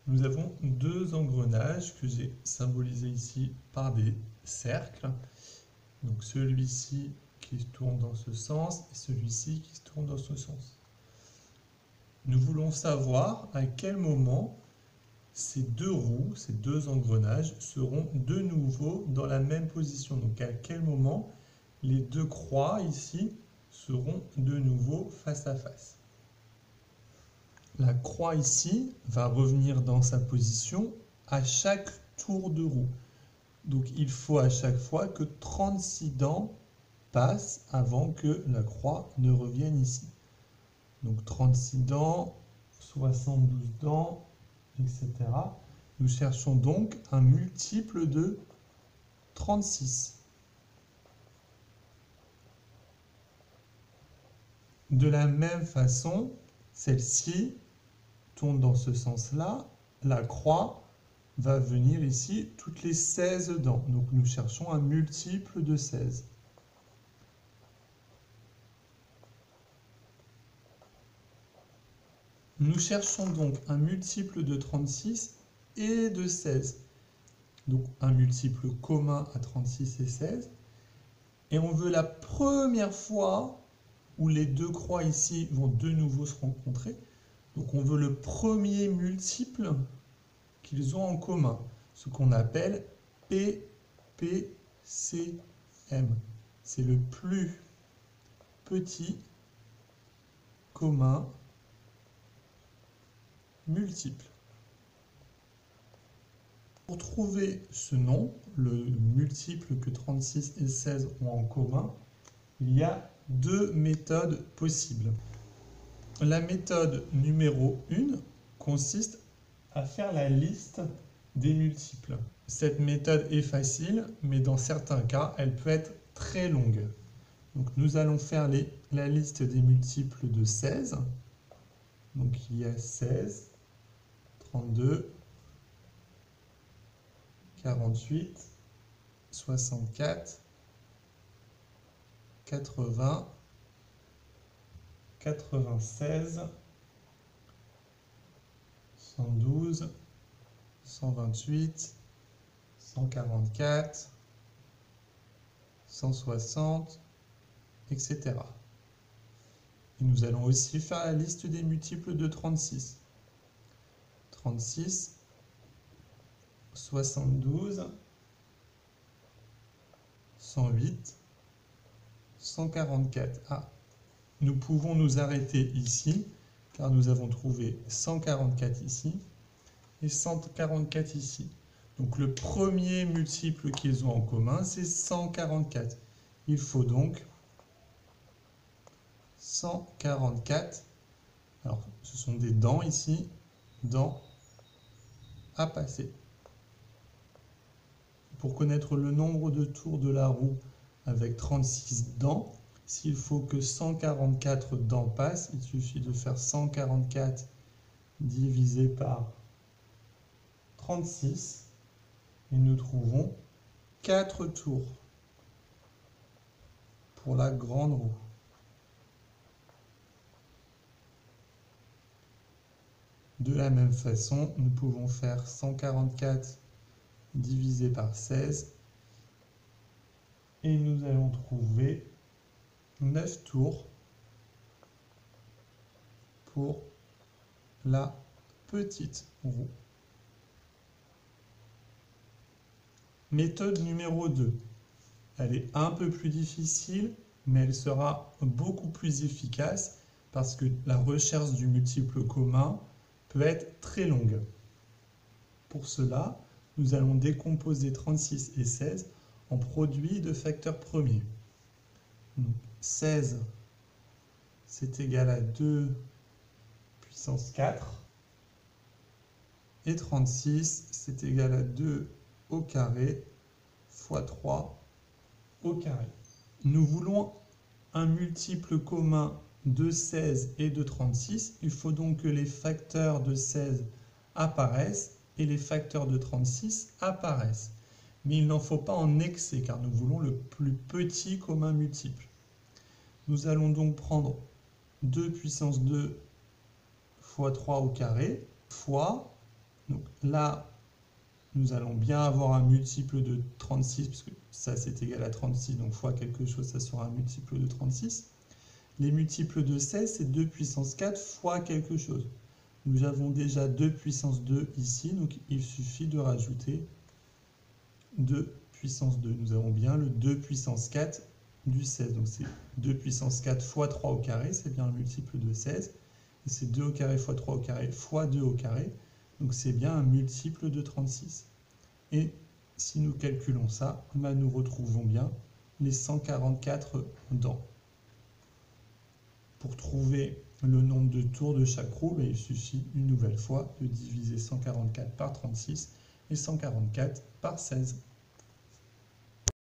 Nous avons deux engrenages que j'ai symbolisés ici par des cercles. Donc celui-ci qui se tourne dans ce sens et celui-ci qui se tourne dans ce sens. Nous voulons savoir à quel moment ces deux roues, ces deux engrenages seront de nouveau dans la même position. Donc à quel moment les deux croix ici seront de nouveau face à face. La croix ici va revenir dans sa position à chaque tour de roue. Donc il faut à chaque fois que 36 dents passent avant que la croix ne revienne ici. Donc 36 dents, 72 dents, etc. Nous cherchons donc un multiple de 36. De la même façon, celle-ci tourne dans ce sens-là. La croix va venir ici toutes les 16 dents. Donc nous cherchons un multiple de 16. Nous cherchons donc un multiple de 36 et de 16. Donc un multiple commun à 36 et 16. Et on veut la première fois où les deux croix ici vont de nouveau se rencontrer. Donc on veut le premier multiple qu'ils ont en commun, ce qu'on appelle PPCM. C'est le plus petit commun multiple. Pour trouver ce nom, le multiple que 36 et 16 ont en commun, il y a deux méthodes possibles. La méthode numéro 1 consiste à faire la liste des multiples. Cette méthode est facile, mais dans certains cas, elle peut être très longue. Donc nous allons faire la liste des multiples de 16. Donc il y a 16, 32, 48, 64, 80, 96, 112, 128, 144, 160, etc. Et nous allons aussi faire la liste des multiples de 36. 36, 72, 108, 144. Ah, nous pouvons nous arrêter ici, car nous avons trouvé 144 ici et 144 ici. Donc le premier multiple qu'ils ont en commun, c'est 144. Il faut donc 144. Alors, ce sont des dents ici, dents à passer. Pour connaître le nombre de tours de la roue avec 36 dents, s'il faut que 144 dents passent, il suffit de faire 144 divisé par 36 et nous trouvons 4 tours pour la grande roue. De la même façon, nous pouvons faire 144 divisé par 16 et nous allons trouver 9 tours pour la petite roue. Méthode numéro 2. Elle est un peu plus difficile, mais elle sera beaucoup plus efficace parce que la recherche du multiple commun peut être très longue. Pour cela, nous allons décomposer 36 et 16 en produits de facteurs premiers. Donc 16, c'est égal à 2 puissance 4. Et 36, c'est égal à 2 au carré fois 3 au carré. Nous voulons un multiple commun de 16 et de 36. Il faut donc que les facteurs de 16 apparaissent et les facteurs de 36 apparaissent. Mais il n'en faut pas en excès car nous voulons le plus petit commun multiple. Nous allons donc prendre 2 puissance 2 fois 3 au carré fois Donc là, nous allons bien avoir un multiple de 36, puisque ça c'est égal à 36, donc fois quelque chose, ça sera un multiple de 36. Les multiples de 16, c'est 2 puissance 4 fois quelque chose. Nous avons déjà 2 puissance 2 ici, donc il suffit de rajouter 2 puissance 2. Nous avons bien le 2 puissance 4 du 16. Donc c'est 2 puissance 4 fois 3 au carré, c'est bien un multiple de 16. Et c'est 2 au carré fois 3 au carré fois 2 au carré. Donc c'est bien un multiple de 36. Et si nous calculons ça, nous retrouvons bien les 144 dents. Pour trouver le nombre de tours de chaque roue, il suffit une nouvelle fois de diviser 144 par 36 et 144 par 16.